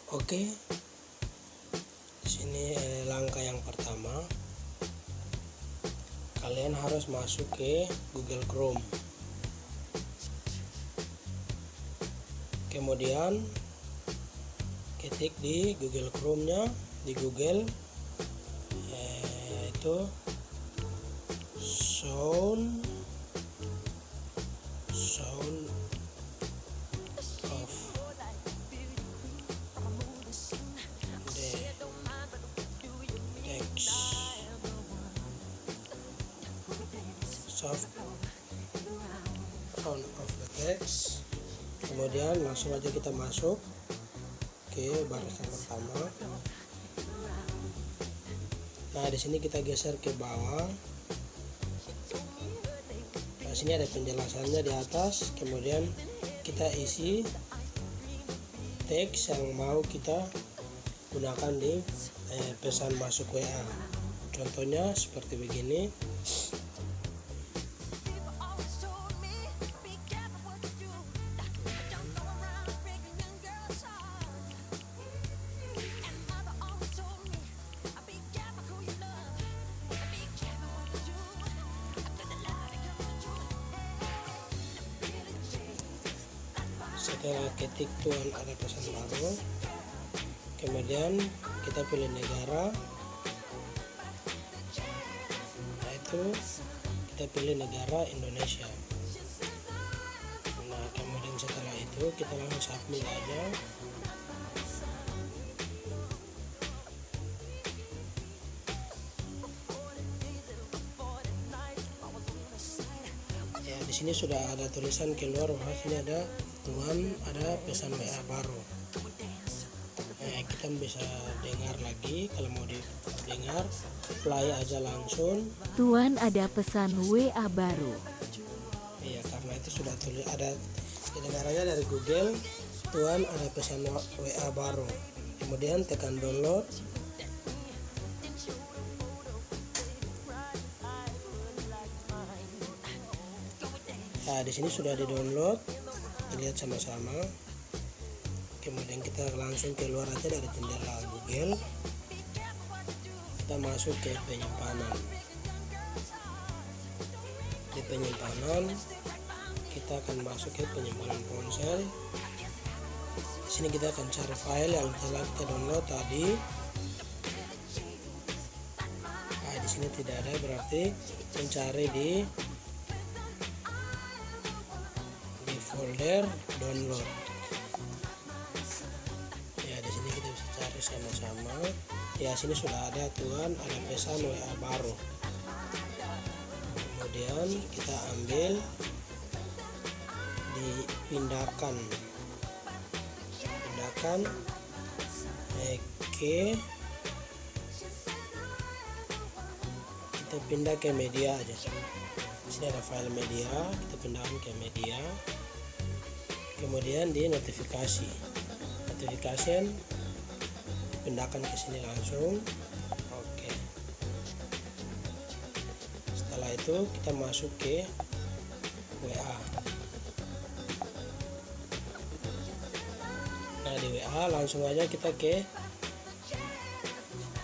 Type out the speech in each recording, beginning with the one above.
Oke, di sini langkah yang pertama, kalian harus masuk ke Google Chrome. Kemudian ketik di Google Chrome-nya, di Google itu sound of the text, sound of the text. Kemudian langsung aja kita masuk ke barisan pertama. Nah, di sini kita geser ke bawah. Nah, sini ada penjelasannya di atas. Kemudian kita isi teks yang mau kita gunakan di pesan masuk WA. Contohnya seperti begini. Setelah ketik Tuhan ada pesan baru, kemudian kita pilih negara, yaitu kita pilih negara Indonesia. Nah, kemudian setelah itu kita langsung submit aja. Ya, di sini sudah ada tulisan keluar bahwa sini ada Tuhan ada pesan WA baru. Kita bisa dengar lagi. Kalau mau didengar, play aja langsung. Tuhan ada pesan WA baru. Iya, karena itu sudah ada kedengarannya dari Google. Tuhan ada pesan WA baru. Kemudian tekan download. Nah, di sini sudah di-download. Lihat sama-sama. Kemudian kita langsung keluar aja dari jendela Google. Kita masuk ke penyimpanan. Di penyimpanan kita akan masuk ke penyimpanan ponsel. Di sini kita akan cari file yang telah kita download tadi. Nah, di sini tidak ada, berarti mencari di folder download. Ya, di sini kita bisa cari sama-sama. Ya, sini sudah ada Tuhan ada pesan WA baru. Kemudian kita ambil, dipindahkan ke kita pindah ke media aja. Di sini ada file media, kita pindahkan ke media. Kemudian di notification pindahkan ke sini langsung. Oke. Setelah itu kita masuk ke WA. Nah, di WA langsung aja kita ke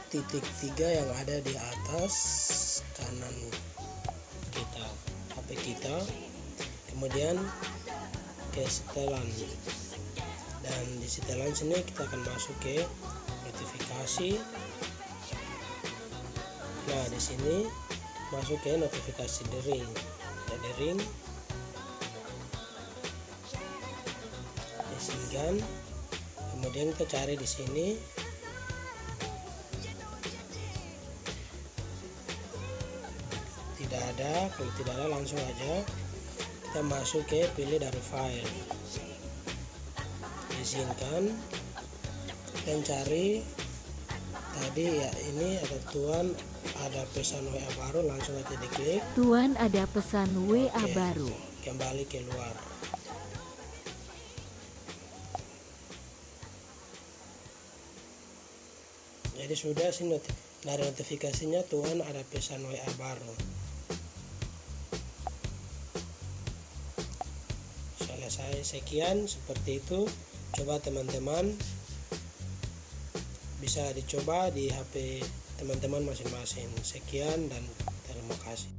titik 3 yang ada di atas kanan kita HP kita. Kemudian ke setelan, dan di setelan sini kita akan masuk ke notifikasi. Nah, di sini masuk ke notifikasi dering, disinggan. Kemudian kita cari di sini. Tidak ada. Kalau tidak ada, langsung aja kita masuk ke pilih dari file, izinkan, dan cari tadi ya, ini ada Tuhan ada pesan WA baru, langsung aja diklik. Tuhan ada pesan WA baru. Kembali keluar. Jadi sudah sih dari notifikasinya Tuhan ada pesan WA baru. Selesai. Sekian, seperti itu. Coba teman-teman bisa dicoba di HP teman-teman masing-masing. Sekian dan terima kasih.